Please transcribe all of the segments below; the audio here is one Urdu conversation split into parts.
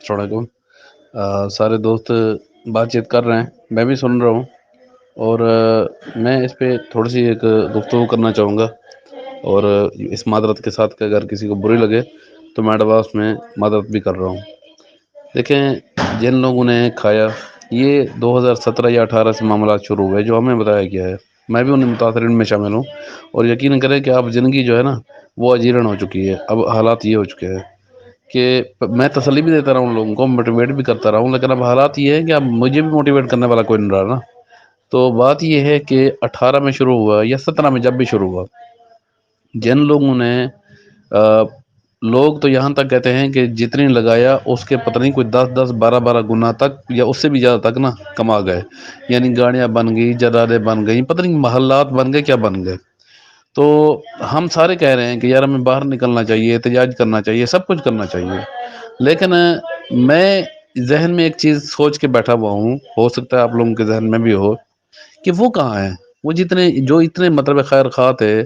السلام علیکم۔ سارے دوست بات چیت کر رہے ہیں، میں بھی سن رہا ہوں، اور میں اس پہ تھوڑی سی ایک گفتگو کرنا چاہوں گا، اور اس معذرت کے ساتھ کہ اگر کسی کو بری لگے تو میں ایڈوانس میں معذرت بھی کر رہا ہوں۔ دیکھیں، جن لوگوں نے کھایا، یہ 2017 یا 18 سے معاملات شروع ہوئے جو ہمیں بتایا گیا ہے، میں بھی ان متاثرین میں شامل ہوں، اور یقین کریں کہ اب زندگی جو ہے نا وہ اجیرن ہو چکی ہے۔ اب حالات یہ ہو چکے ہیں کہ میں تسلی بھی دیتا رہا ہوں لوگوں کو، موٹیویٹ بھی کرتا رہا ہوں، لیکن اب حالات یہ ہے کہ اب مجھے بھی موٹیویٹ کرنے والا کوئی نہیں رہا نا۔ تو بات یہ ہے کہ 18 میں شروع ہوا یا 17 میں، جب بھی شروع ہوا، جن لوگوں نے لوگ تو یہاں تک کہتے ہیں کہ جتنی لگایا اس کے پتہ نہیں کوئی 10 10 12 12 گنا تک یا اس سے بھی زیادہ تک نا کما گئے، یعنی گاڑیاں بن گئی، جدادیں بن گئیں، پتہ نہیں محلات بن گئے، کیا بن گئے۔ تو ہم سارے کہہ رہے ہیں کہ یار ہمیں باہر نکلنا چاہیے، احتجاج کرنا چاہیے، سب کچھ کرنا چاہیے، لیکن میں ذہن میں ایک چیز سوچ کے بیٹھا ہوا ہوں، ہو سکتا ہے آپ لوگوں کے ذہن میں بھی ہو، کہ وہ کہاں ہیں وہ جو اتنے مطلب خیر خواہ تھے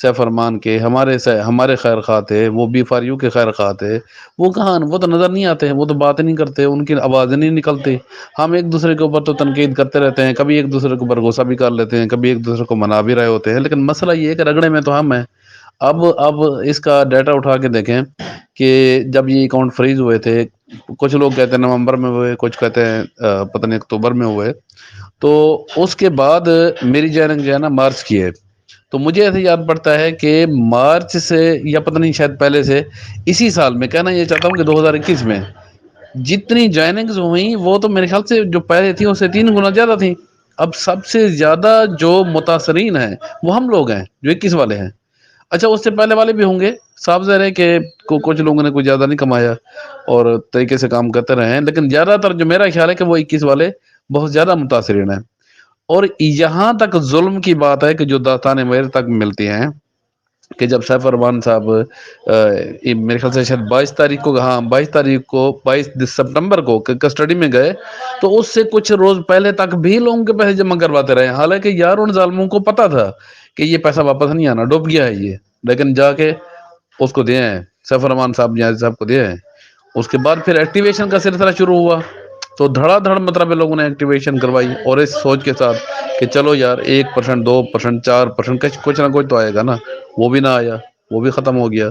سیف فرمان کے، ہمارے خیر خواہ تھے، وہ بی فار یو کے خیر خواہ تھے، وہ کہاں؟ وہ تو نظر نہیں آتے، وہ تو بات نہیں کرتے، ان کی آوازیں نہیں نکلتی۔ ہم ایک دوسرے کے اوپر تو تنقید کرتے رہتے ہیں، کبھی ایک دوسرے کے اوپر غصہ بھی کر لیتے ہیں، کبھی ایک دوسرے کو منا بھی رہے ہوتے ہیں، لیکن مسئلہ یہ ہے کہ رگڑے میں تو ہم ہیں۔ اب اس کا ڈیٹا اٹھا کے دیکھیں کہ جب یہ اکاؤنٹ فریز ہوئے تھے، کچھ لوگ کہتے ہیں نومبر میں ہوئے، کچھ کہتے ہیں پتہ نہیں اکتوبر میں ہوئے، تو اس کے بعد میری جوائننگ جو ہے نا مارچ کی ہے، تو مجھے ایسے یاد پڑتا ہے کہ مارچ سے یا پتہ نہیں شاید پہلے سے، اسی سال میں، کہنا یہ چاہتا ہوں کہ 2021 میں جتنی جوائننگز ہوئیں وہ تو میرے خیال سے جو پہلے تھیں اس سے 3 گنا زیادہ تھیں۔ اب سب سے زیادہ جو متاثرین ہیں وہ ہم لوگ ہیں جو 21 والے ہیں۔ اچھا، اس سے پہلے والے بھی ہوں گے، صاف ظاہر ہے کہ کچھ لوگوں نے کوئی زیادہ نہیں کمایا اور طریقے سے کام کرتے رہے ہیں، لیکن زیادہ تر جو میرا خیال ہے کہ وہ 21 والے بہت زیادہ متاثرین ہیں۔ اور یہاں تک ظلم کی بات ہے کہ جو داستان میرے تک ملتی ہیں کہ جب سیف ارمان صاحب میرے خیال سے شاید 22 تاریخ کو، ہاں 22 تاریخ کو، 22 سپٹمبر کو کسٹڈی میں گئے، تو اس سے کچھ روز پہلے تک بھی لوگوں کے پیسے جمع کرواتے رہے، حالانکہ یار ان ظالموں کو پتا تھا کہ یہ پیسہ واپس نہیں آنا، ڈوب گیا ہے یہ، لیکن جا کے اس کو دیا ہے، سیف ارمان صاحب جہاز صاحب کو دیا ہے۔ اس کے بعد پھر ایکٹیویشن کا سلسلہ شروع ہوا، تو دھڑا دھڑ مطلب لوگوں نے ایکٹیویشن کروائی، اور اس سوچ کے ساتھ کہ چلو یار 1% 2% 4% کچھ نہ کچھ تو آئے گا نا، وہ بھی نہ آیا، وہ بھی ختم ہو گیا۔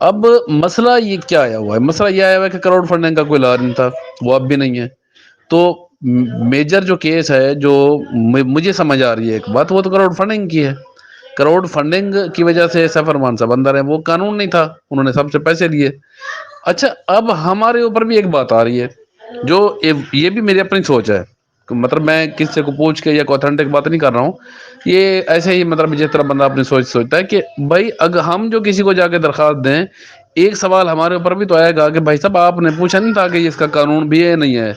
اب مسئلہ یہ کیا آیا ہوا ہے؟ مسئلہ یہ آیا ہوا ہے کہ کراؤڈ فنڈنگ کا کوئی علاج نہیں تھا، وہ اب بھی نہیں ہے۔ تو میجر جو کیس ہے، جو مجھے سمجھ آ رہی ہے ایک بات، وہ تو کراؤڈ فنڈنگ کی ہے۔ کراؤڈ فنڈنگ کی وجہ سے سیف ارمان صاحب اندر ہیں، وہ قانون نہیں تھا، انہوں نے سب سے پیسے لیے۔ اچھا، اب ہمارے اوپر بھی ایک بات آ رہی ہے، جو یہ بھی میری اپنی سوچ ہے، مطلب میں کسی کو پوچھ کے یا کوئی اتھینٹک بات نہیں کر رہا ہوں، یہ ایسے ہی مطلب جس طرح بندہ اپنی سوچ سوچتا ہے کہ بھائی اگر ہم جو کسی کو جا کے درخواست دیں، ایک سوال ہمارے اوپر بھی تو آئے گا کہ بھائی صاحب آپ نے پوچھا نہیں تھا کہ اس کا قانون بھی ہے نہیں ہے؟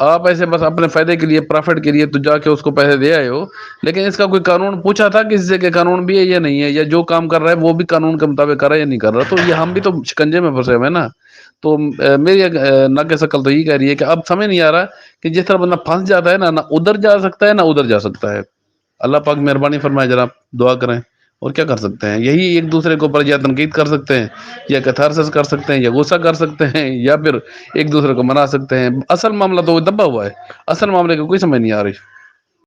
آپ ایسے بس اپنے فائدے کے لیے، پروفٹ کے لیے تو جا کے اس کو پیسے دے آئے ہو، لیکن اس کا کوئی قانون پوچھا تھا کسی سے کہ قانون بھی ہے یا نہیں ہے، یا جو کام کر رہا ہے وہ بھی قانون کے مطابق کر رہا ہے یا نہیں کر رہا؟ تو یہ ہم بھی تو شکنجے میں پھنسے ہوئے ہیں نا۔ تو میری ناقص شکل تو یہ کہہ رہی ہے کہ اب سمجھ نہیں آ رہا کہ جس طرح بندہ پھنس جاتا ہے نا، نہ ادھر جا سکتا ہے نہ ادھر جا سکتا ہے۔ اللہ پاک مہربانی فرمائے جناب، دعا کریں، اور کیا کر سکتے ہیں؟ یہی ایک دوسرے کے اوپر یا تنقید کر سکتے ہیں، یا کتھارسس کر سکتے ہیں، یا غصہ کر سکتے ہیں، یا پھر ایک دوسرے کو منا سکتے ہیں۔ اصل معاملہ تو وہ دبا ہوا ہے، اصل معاملے کو کوئی سمجھ نہیں آ رہی۔